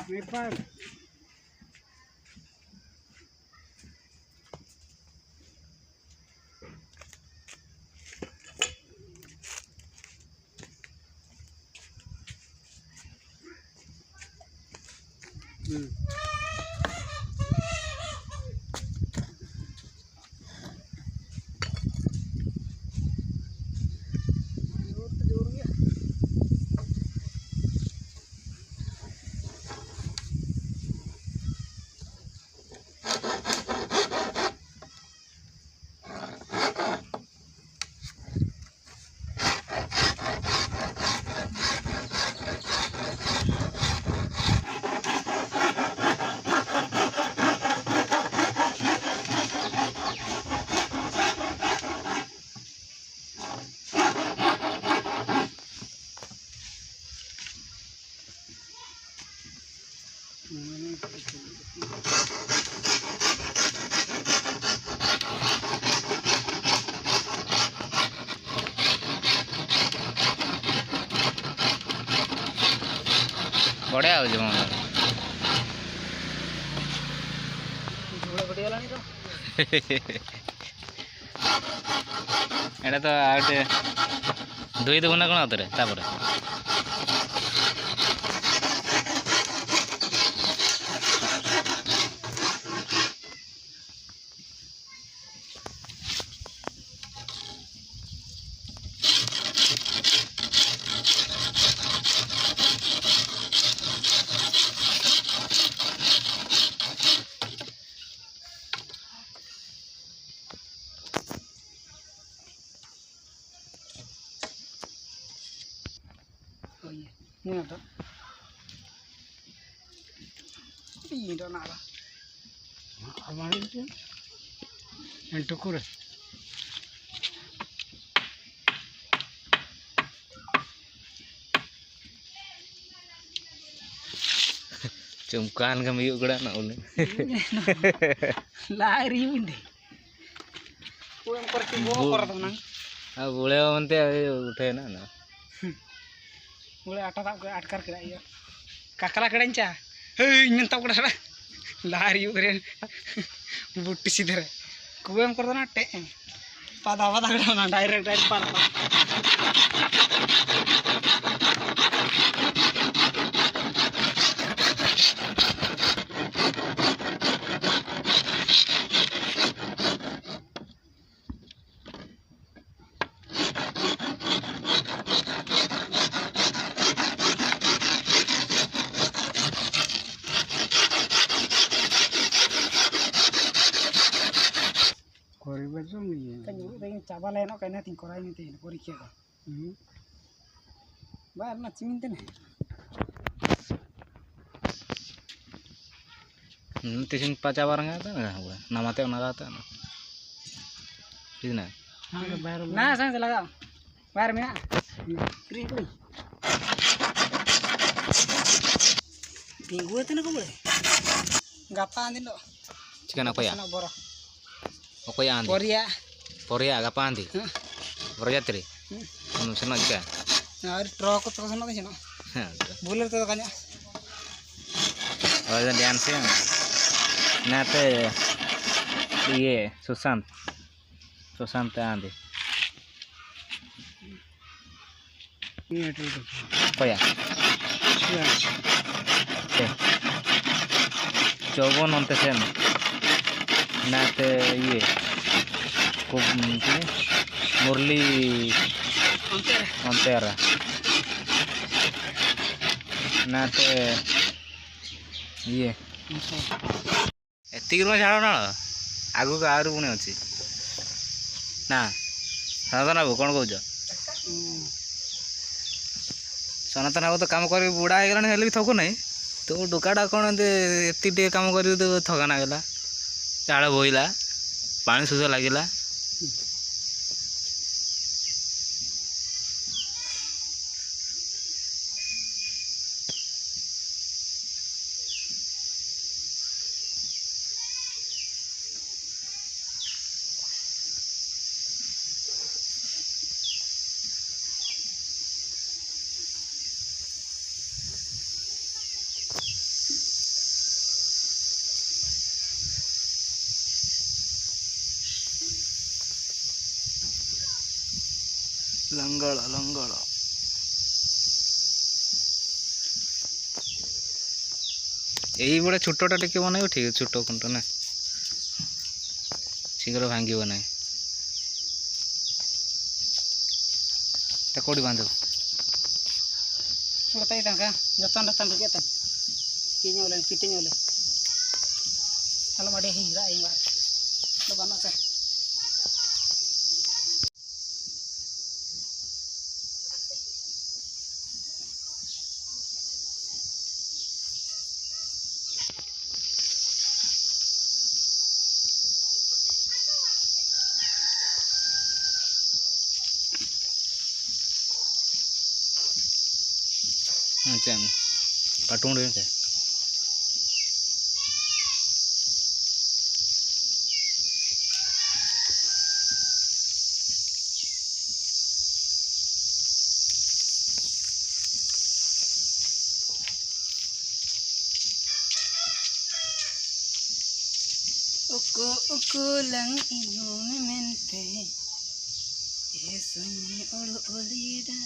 Nepal. बढ़िया हो जमा एटा तो आउटे दुई देबू ना कौन आउे तापर Ini ada. Ini ada nada. Apa ini? Entukur. चुमकान का मियो गड़ा ना उन्हें lari ini. Kau yang pergi bawa korat menang. अब बोले बनते उठे ना ना Mulai atkar kira iya. Kakala kerenca. Hei nyentap kena sana. Lari yuk keren. Buti sih deh. Kau yang korban ate. Pada kena direct par. Kori baca ni. Kan juga pengen coba lain ok na ting korai ni ting kori kia. Baru nak cimin tu ni. तीन पाँच बार आता ना नमाते आता ना ठीक ना ना सांग लगा बाहर में क्री कोई tinggu itu nak boleh gapa andi lo chicken apa ya boro apa ya andi Korea Korea gapa andi Korea tri senang juga nah truk itu sana tu sana boleh tu kanya oh dan dance ya nate ये सुशांत आंधी apa ya coba nonton sen nate ये kub Murli Montera nate ये एतिक झाड़ ना आगु आहुरी पुणी अच्छी ना सनातन बाबू कौन कौच सनातन बाबू तो कम कर बुढ़ा हो गला भी थकु ना तो डुकाटा कौन एति कम कर थका नागला झाड़ बोईला पानी शोष लगिला ଲଙ୍ଗଳ ଲଙ୍ଗଳ ଏଇଭଳିଆ ଛୋଟଟା ଟିକେ ବନେଇବ ଠିକ ଅଛି ଛୋଟ ଖୁଣ୍ଟ ନା ଶୀଘ୍ର ଭାଙ୍ଗିବ ନାହିଁ এটা কোটি বাঁধব Udah tahu tangga, jatuh datang begitu. Kinya oleh, kitanya oleh. Kalau ada hira yang var, lo banyak sah. macam patung dia kan Uku lang iyong mente, eso'y ulu-ulida.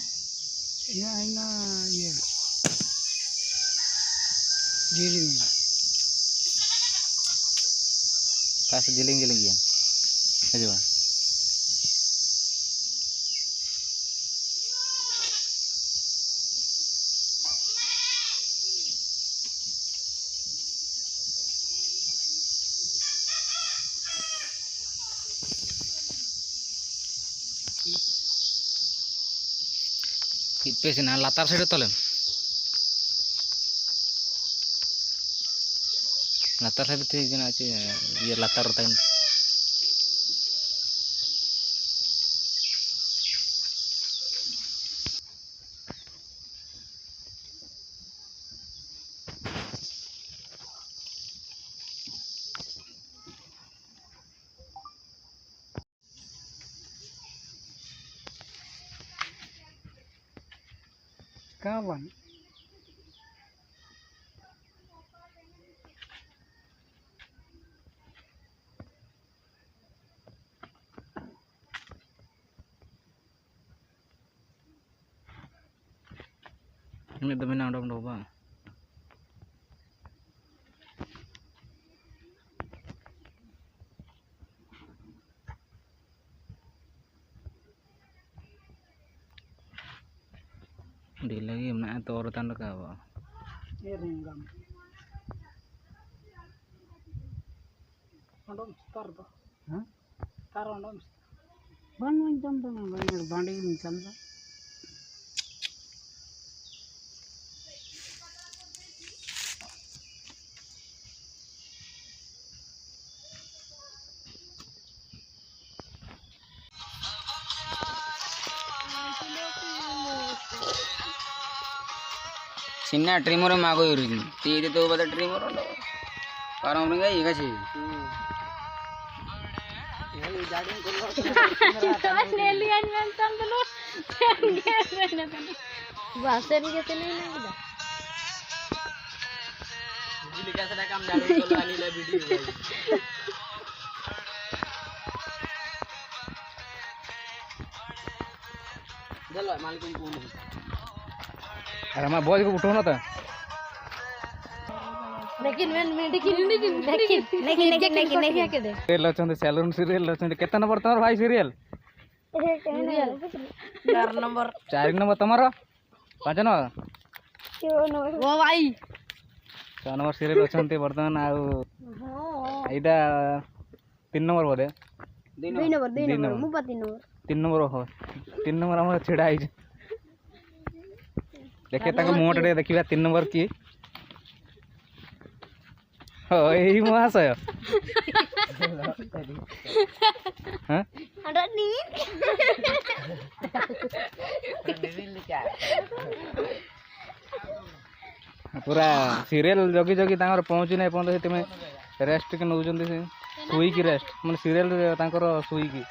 Ya, na, ya. Giling. kasih giling-giling yan aja bang Ipes na latar side tolem latar side tuh gini aja ya latar tain Kawan. ini temen udah bang di lagi mana itu urutan dekat apa Ringgam. Andom star tuh. Hah? Star andom. Ban mencam tuh, banyak bandi mencam tuh. చిన్న trimmer మాకు తీదితో పెద్ద trimmer కారం ఇక अरे मैं boy को उठो ना था लेकिन सीरियल अच्छे सैलून सीरियल अच्छे केतना नंबर तुम्हारा भाई सीरियल 4 नंबर 4 नंबर तुम्हारा 5 नंबर वो भाई 6 नंबर सीरियल अच्छे बर्तमान आउ एटा 3 नंबर बोले 2 नंबर मु 3 नंबर 3 नंबर हम छिड़ा आई देखे तक मुहट देखा 3 नंबर की यही महाशय हाँ पूरा सीरियल जगी जगी पहुँची ना पहुँच रेस्ट के नौ शुईकी रेस्ट मैंने सीरियल शुईकी